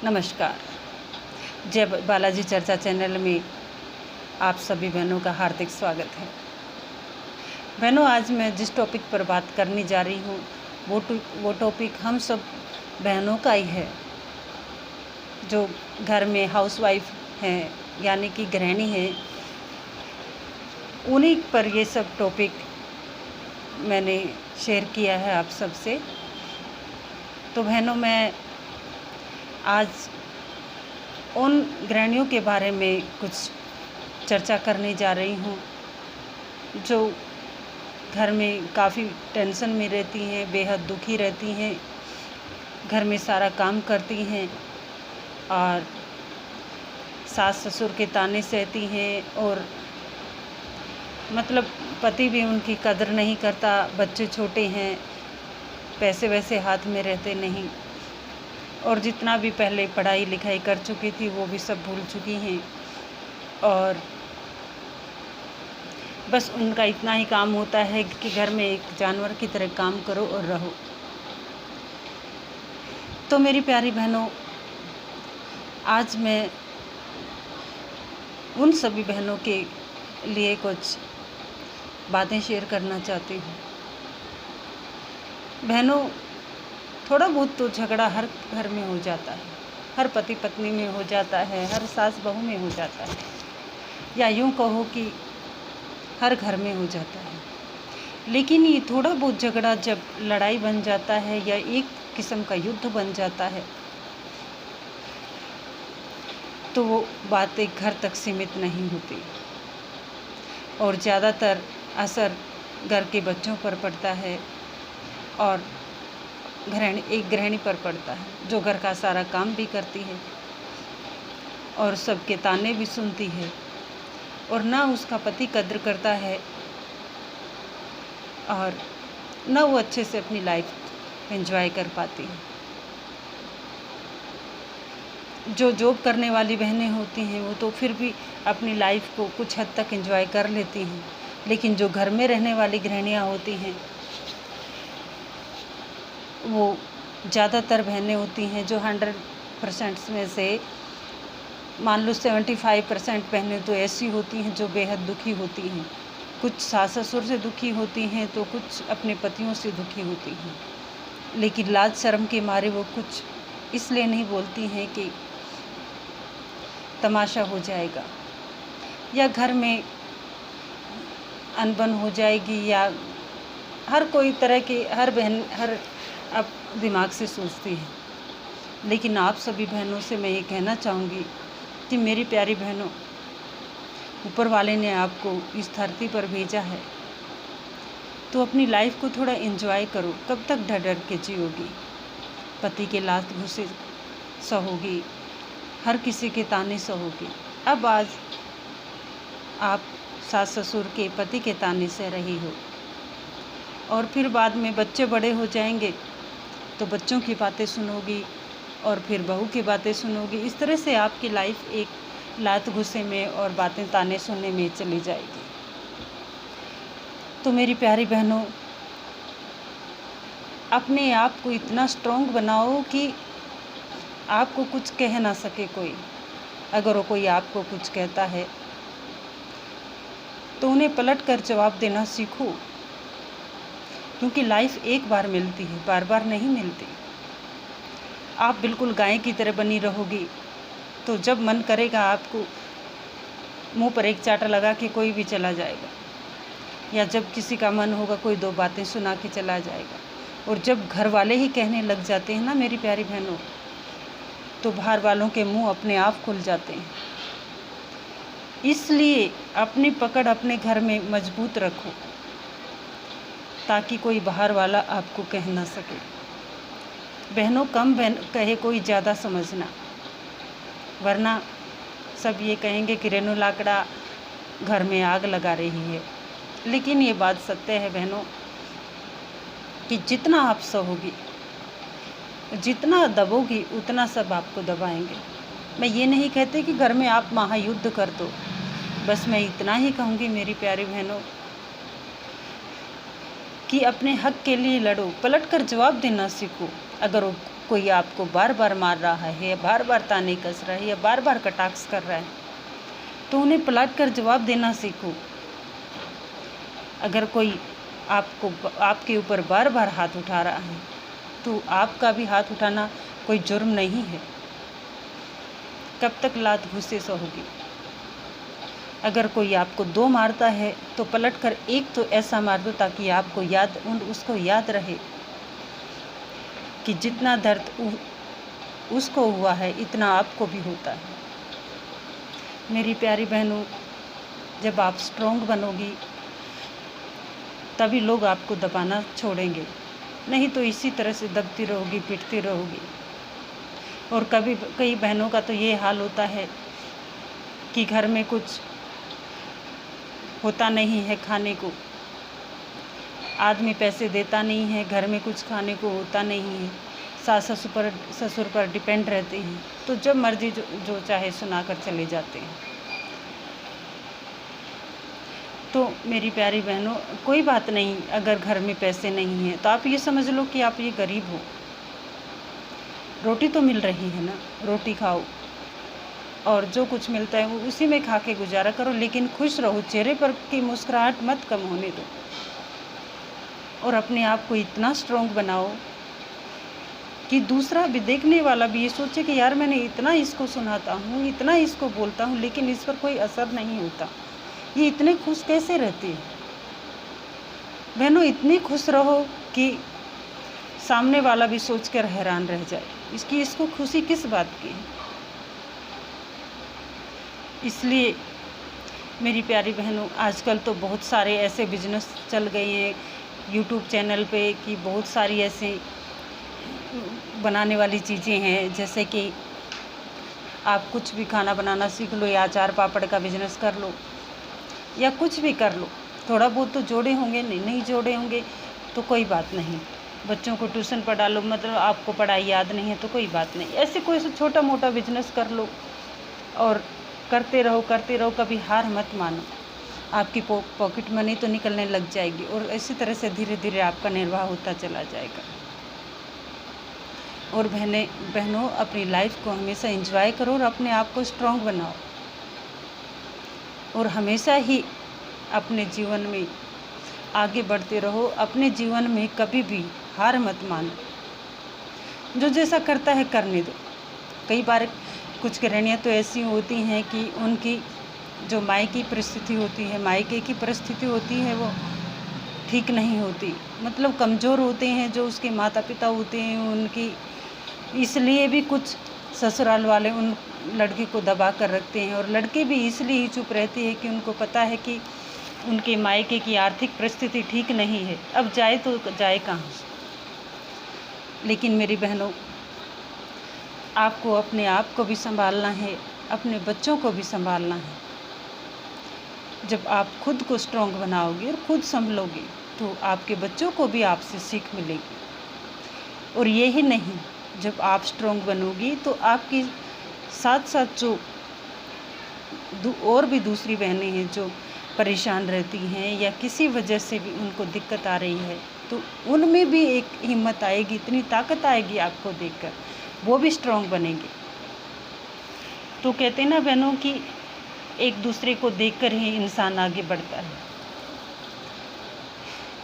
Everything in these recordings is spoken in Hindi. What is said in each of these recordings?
नमस्कार। जय बालाजी चर्चा चैनल में आप सभी बहनों का हार्दिक स्वागत है। बहनों, आज मैं जिस टॉपिक पर बात करने जा रही हूँ वो टॉपिक हम सब बहनों का ही है, जो घर में हाउसवाइफ हैं यानी कि गृहिणी हैं। उन्हीं पर ये सब टॉपिक मैंने शेयर किया है आप सब से। तो बहनों, मैं आज उन गृहिणियों के बारे में कुछ चर्चा करने जा रही हूँ जो घर में काफ़ी टेंशन में रहती हैं, बेहद दुखी रहती हैं, घर में सारा काम करती हैं और सास ससुर के ताने सहती हैं और मतलब पति भी उनकी कदर नहीं करता। बच्चे छोटे हैं, पैसे वैसे हाथ में रहते नहीं और जितना भी पहले पढ़ाई लिखाई कर चुकी थी वो भी सब भूल चुकी हैं और बस उनका इतना ही काम होता है कि घर में एक जानवर की तरह काम करो और रहो। तो मेरी प्यारी बहनों, आज मैं उन सभी बहनों के लिए कुछ बातें शेयर करना चाहती हूँ। बहनों, थोड़ा बहुत तो झगड़ा हर घर में हो जाता है, हर पति पत्नी में हो जाता है, हर सास बहू में हो जाता है, या यूँ कहो कि हर घर में हो जाता है। लेकिन ये थोड़ा बहुत झगड़ा जब लड़ाई बन जाता है या एक किस्म का युद्ध बन जाता है तो वो बात एक घर तक सीमित नहीं होती और ज़्यादातर असर घर के बच्चों पर पड़ता है और एक गृहिणी पर पड़ता है, जो घर का सारा काम भी करती है और सबके ताने भी सुनती है और ना उसका पति कद्र करता है और ना वो अच्छे से अपनी लाइफ एंजॉय कर पाती है। जो जॉब करने वाली बहनें होती हैं वो तो फिर भी अपनी लाइफ को कुछ हद तक एंजॉय कर लेती हैं, लेकिन जो घर में रहने वाली गृहिणियाँ होती हैं वो ज़्यादातर बहनें होती हैं जो 100% में से मान लो 75% बहनें तो ऐसी होती हैं जो बेहद दुखी होती हैं। कुछ सास ससुर से दुखी होती हैं तो कुछ अपने पतियों से दुखी होती हैं, लेकिन लाज शर्म के मारे वो कुछ इसलिए नहीं बोलती हैं कि तमाशा हो जाएगा या घर में अनबन हो जाएगी या हर कोई तरह की हर बहन हर अब दिमाग से सोचती है। लेकिन आप सभी बहनों से मैं ये कहना चाहूँगी कि मेरी प्यारी बहनों, ऊपर वाले ने आपको इस धरती पर भेजा है तो अपनी लाइफ को थोड़ा एंजॉय करो। कब तक डर डर के जियोगी? पति के लात घुसे सहोगी, हर किसी के ताने सहोगी। अब आज आप सास ससुर के पति के ताने सह रही हो और फिर बाद में बच्चे बड़े हो जाएंगे तो बच्चों की बातें सुनोगी और फिर बहू की बातें सुनोगी। इस तरह से आपकी लाइफ एक लात घुसे में और बातें ताने सुनने में चली जाएगी। तो मेरी प्यारी बहनों, अपने आप को इतना स्ट्रॉन्ग बनाओ कि आपको कुछ कह ना सके कोई। अगर वो कोई आपको कुछ कहता है तो उन्हें पलट कर जवाब देना सीखो, क्योंकि लाइफ एक बार मिलती है, बार बार नहीं मिलती। आप बिल्कुल गाय की तरह बनी रहोगी तो जब मन करेगा आपको मुंह पर एक चाटा लगा के कोई भी चला जाएगा, या जब किसी का मन होगा कोई दो बातें सुना के चला जाएगा। और जब घर वाले ही कहने लग जाते हैं ना मेरी प्यारी बहनों, तो बाहर वालों के मुंह अपने आप खुल जाते हैं। इसलिए अपनी पकड़ अपने घर में मजबूत रखो ताकि कोई बाहर वाला आपको कह ना सके। बहनों, कम कहे कोई ज़्यादा समझना, वरना सब ये कहेंगे कि रेनू लाकड़ा घर में आग लगा रही है। लेकिन ये बात सत्य है बहनों कि जितना आप सहोगी, जितना दबोगी, उतना सब आपको दबाएंगे। मैं ये नहीं कहती कि घर में आप महायुद्ध कर दो, बस मैं इतना ही कहूँगी मेरी प्यारी बहनों कि अपने हक के लिए लड़ो, पलट कर जवाब देना सीखो। अगर वो कोई आपको बार बार मार रहा है या बार बार ताने कस रहा है या बार बार कटाक्ष कर रहा है, तो उन्हें पलट कर जवाब देना सीखो। अगर कोई आपके ऊपर बार बार हाथ उठा रहा है तो आपका भी हाथ उठाना कोई जुर्म नहीं है। कब तक लात घुसे सहोगी? अगर कोई आपको 2 मारता है तो पलट कर 1 तो ऐसा मार दो ताकि आपको उसको याद रहे कि जितना दर्द उसको हुआ है इतना आपको भी होता है। मेरी प्यारी बहनों, जब आप स्ट्रॉन्ग बनोगी तभी लोग आपको दबाना छोड़ेंगे, नहीं तो इसी तरह से दबती रहोगी, पिटती रहोगी। और कई बहनों का तो ये हाल होता है कि घर में कुछ होता नहीं है खाने को, आदमी पैसे देता नहीं है, घर में कुछ खाने को होता नहीं है, सास ससुर पर डिपेंड रहते हैं, तो जब मर्जी जो चाहे सुनाकर चले जाते हैं। तो मेरी प्यारी बहनों, कोई बात नहीं, अगर घर में पैसे नहीं हैं तो आप ये समझ लो कि आप ये गरीब हो। रोटी तो मिल रही है ना, रोटी खाओ और जो कुछ मिलता है वो उसी में खा के गुजारा करो, लेकिन खुश रहो, चेहरे पर की मुस्कुराहट मत कम होने दो। और अपने आप को इतना स्ट्रॉन्ग बनाओ कि दूसरा भी, देखने वाला भी ये सोचे कि यार मैंने इतना इसको सुनाता हूँ, इतना इसको बोलता हूँ, लेकिन इस पर कोई असर नहीं होता, ये इतने खुश कैसे रहती है। बहनों, इतनी खुश रहो कि सामने वाला भी सोचकर हैरान रह जाए इसको खुशी किस बात की है। इसलिए मेरी प्यारी बहनों, आजकल तो बहुत सारे ऐसे बिजनेस चल गए हैं यूट्यूब चैनल पे कि बहुत सारी ऐसे बनाने वाली चीज़ें हैं, जैसे कि आप कुछ भी खाना बनाना सीख लो या अचार पापड़ का बिजनेस कर लो या कुछ भी कर लो। थोड़ा बहुत तो जोड़े होंगे, नहीं जोड़े होंगे तो कोई बात नहीं, बच्चों को ट्यूशन पढ़ा लो, मतलब आपको पढ़ाई याद नहीं है तो कोई बात नहीं, ऐसे कोई सा छोटा मोटा बिजनेस कर लो और करते रहो, कभी हार मत मानो। आपकी पॉकेट मनी तो निकलने लग जाएगी और इसी तरह से धीरे धीरे आपका निर्वाह होता चला जाएगा। और बहनों, अपनी लाइफ को हमेशा एंजॉय करो और अपने आप को स्ट्रॉन्ग बनाओ और हमेशा ही अपने जीवन में आगे बढ़ते रहो। अपने जीवन में कभी भी हार मत मानो, जो जैसा करता है करने दो। कई बार कुछ गृहिणियाँ तो ऐसी होती हैं कि उनकी जो मायके की परिस्थिति होती है वो ठीक नहीं होती, मतलब कमज़ोर होते हैं जो उसके माता पिता होते हैं उनकी, इसलिए भी कुछ ससुराल वाले उन लड़की को दबा कर रखते हैं और लड़के भी इसलिए ही चुप रहते हैं कि उनको पता है कि उनके मायके की आर्थिक परिस्थिति ठीक नहीं है, अब जाए तो जाए कहाँ। लेकिन मेरी बहनों, आपको अपने आप को भी संभालना है, अपने बच्चों को भी संभालना है। जब आप खुद को स्ट्रॉन्ग बनाओगे और खुद संभलोगे तो आपके बच्चों को भी आपसे सीख मिलेगी। और यही नहीं, जब आप स्ट्रॉन्ग बनोगी तो आपकी साथ साथ जो और भी दूसरी बहनें हैं जो परेशान रहती हैं या किसी वजह से भी उनको दिक्कत आ रही है, तो उनमें भी एक हिम्मत आएगी, इतनी ताकत आएगी आपको देखकर, वो भी स्ट्रॉन्ग बनेंगे। तो कहते हैं ना बहनों कि एक दूसरे को देखकर ही इंसान आगे बढ़ता है।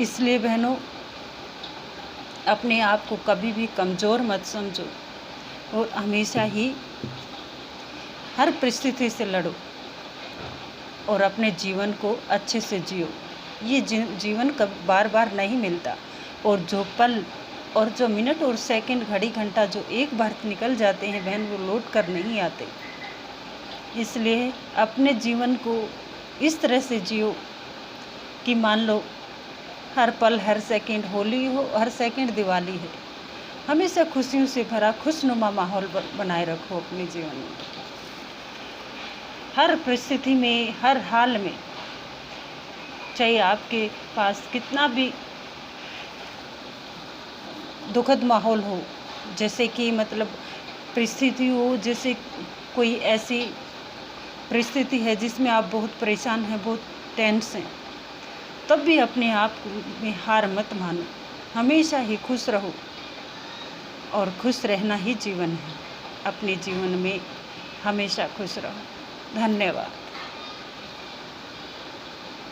इसलिए बहनों, अपने आप को कभी भी कमज़ोर मत समझो और हमेशा ही हर परिस्थिति से लड़ो और अपने जीवन को अच्छे से जियो। ये जीवन कभी बार बार नहीं मिलता और जो पल और जो मिनट और सेकंड, घड़ी, घंटा जो एक बार निकल जाते हैं बहन, वो लौट कर नहीं आते। इसलिए अपने जीवन को इस तरह से जियो कि मान लो हर पल, हर सेकंड होली हो, हर सेकंड दिवाली है। हमेशा खुशियों से भरा खुशनुमा माहौल बनाए रखो अपने जीवन में, हर परिस्थिति में, हर हाल में। चाहे आपके पास कितना भी दुखद माहौल हो, जैसे कि मतलब परिस्थिति हो, जैसे कोई ऐसी परिस्थिति है जिसमें आप बहुत परेशान हैं, बहुत टेंस हैं, तब भी अपने आप में हार मत मानो, हमेशा ही खुश रहो और खुश रहना ही जीवन है। अपने जीवन में हमेशा खुश रहो। धन्यवाद।